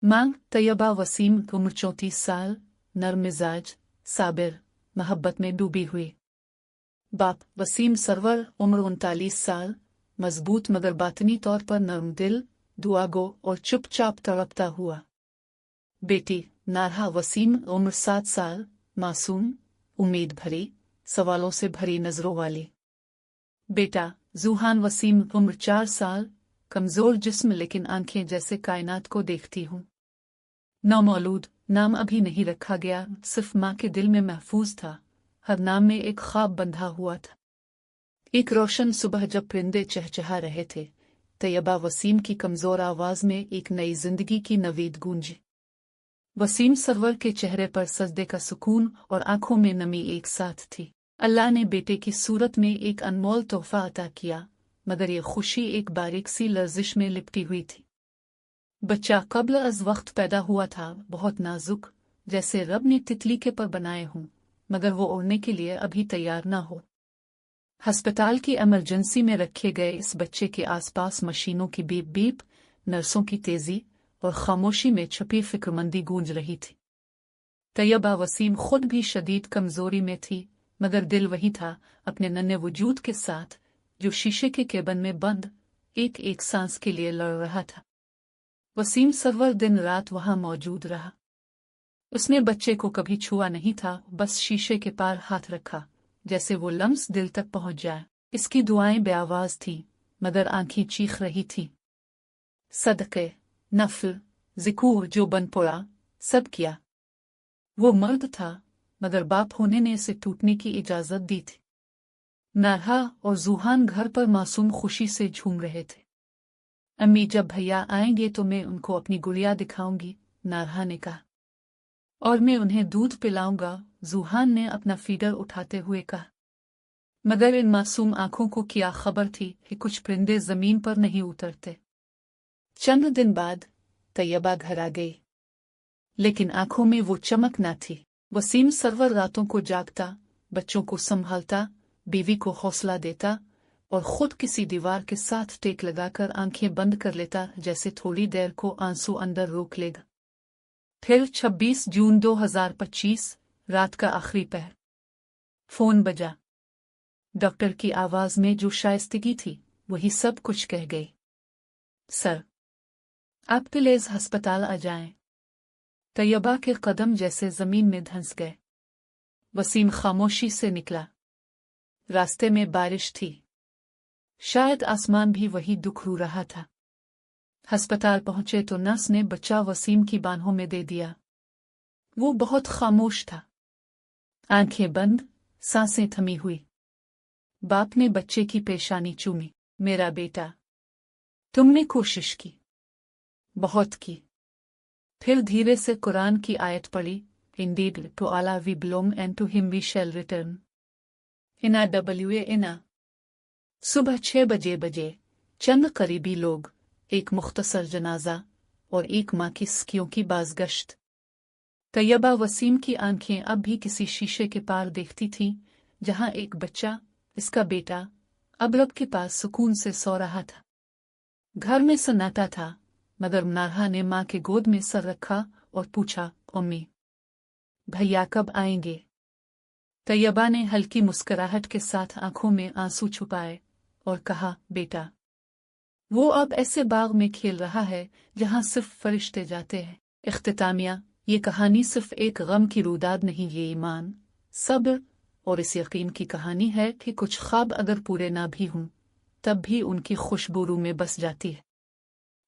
मांग तैयबा वसीम उम्र 34 साल, नर्म मिजाज, साबिर, मोहब्बत में डूबी हुई। बाप वसीम सरवर उम्र 39 साल, मजबूत मगर बातनी तौर पर नर्म दिल, दुआगो और चुपचाप तड़पता हुआ। बेटी नारहा वसीम उम्र 7 साल, मासूम, उम्मीद भरी, सवालों से भरी नजरों वाली। बेटा जूहान वसीम उम्र 4 साल, कमजोर जिस्म लेकिन आंखें जैसे कायनात को देखती हूँ। नौमौलूद नाम अभी नहीं रखा गया, सिर्फ माँ के दिल में महफूज था। हर नाम में एक ख्वाब बंधा हुआ था। एक रोशन सुबह जब परिंदे चहचहा रहे थे, तैयबा वसीम की कमजोर आवाज में एक नई जिंदगी की नवीद गूंजी। वसीम सरवर के चेहरे पर सजदे का सुकून और आंखों में नमी एक साथ थी। अल्लाह ने बेटे की सूरत में एक अनमोल तोहफा अता किया, मगर ये खुशी एक बारीक सी लर्जिश में लिपटी हुई थी। बच्चा कब्ल अज वक्त पैदा हुआ था, बहुत नाजुक, जैसे रब ने तितली के पर बनाए हों, मगर वो उड़ने के लिए अभी तैयार ना हो। अस्पताल की इमरजेंसी में रखे गए इस बच्चे के आसपास मशीनों की बीप बीप, नर्सों की तेजी और खामोशी में छुपी फिक्रमंदी गूंज रही थी। तैयबा वसीम खुद भी शदीद कमजोरी में थी, मगर दिल वही था, अपने नन्हे वजूद के साथ, जो शीशे के केबिन में बंद एक एक सांस के लिए लड़ रहा था। वसीम सरवर दिन रात वहां मौजूद रहा। उसने बच्चे को कभी छुआ नहीं था, बस शीशे के पार हाथ रखा, जैसे वो लम्स दिल तक पहुंच जाए। इसकी दुआएं बेआवाज थीं, मगर आंखें चीख रही थीं। सदक़े, नफल, ज़िकूर जो बन पड़ा, सब किया। वो मर्द था, मगर बाप होने ने इसे टूटने की इजाजत दी थी। नारहा और जूहान घर पर मासूम खुशी से झूम रहे थे। अम्मी जब भैया आएंगे तो मैं उनको अपनी गुड़िया दिखाऊंगी, नारहा ने कहा। और मैं उन्हें दूध पिलाऊंगा, जूहान ने अपना फीडर उठाते हुए कहा। मगर इन मासूम आंखों को क्या खबर थी कि कुछ परिंदे जमीन पर नहीं उतरते। चंद दिन बाद तैयबा घर आ गई, लेकिन आंखों में वो चमक न थी। वसीम सरवर रातों को जागता, बच्चों को संभालता, बीवी को हौसला देता और खुद किसी दीवार के साथ टेक लगाकर आंखें बंद कर लेता, जैसे थोड़ी देर को आंसू अंदर रोक लेगा। फिर 26 जून 2025 रात का आखिरी पहर। फोन बजा। डॉक्टर की आवाज में जो शाइस्तगी थी, वही सब कुछ कह गई। सर, आप प्लीज अस्पताल आ जाएं। तैयबा के कदम जैसे जमीन में धंस गए। वसीम खामोशी से निकला। रास्ते में बारिश थी, शायद आसमान भी वही दुख रू रहा था। अस्पताल पहुंचे तो नर्स ने बच्चा वसीम की बाहों में दे दिया। वो बहुत खामोश था, आंखें बंद, सांसें थमी हुई। बाप ने बच्चे की पेशानी चूमी। मेरा बेटा, तुमने कोशिश की, बहुत की। फिर धीरे से कुरान की आयत पढ़ी, Indeed to Allah we belong and to him we shall return. इना सुबह 6 बजे चंद करीबी लोग, एक मुख्तसर जनाजा और एक माँ की स्कियों की बाज़गश्त। तैयबा वसीम की आंखें अब भी किसी शीशे के पार देखती थीं, जहां एक बच्चा, इसका बेटा, अब रब के पास सुकून से सो रहा था। घर में सन्नाटा था, मगर नारहा ने माँ के गोद में सर रखा और पूछा, अम्मी, भैया कब आएंगे? तैयबा ने हल्की मुस्कुराहट के साथ आंखों में आंसू छुपाए और कहा, बेटा, वो अब ऐसे बाग में खेल रहा है जहां सिर्फ फरिश्ते जाते हैं। इख्तितामिया, ये कहानी सिर्फ एक गम की रुदाद नहीं, ये ईमान, सब्र और इस यकीन की कहानी है कि कुछ ख्वाब अगर पूरे ना भी हों, तब भी उनकी खुशबू रूह में बस जाती है।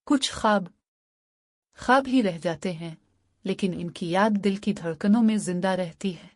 कुछ ख्वाब ही रह जाते हैं, लेकिन इनकी याद दिल की धड़कनों में जिंदा रहती है।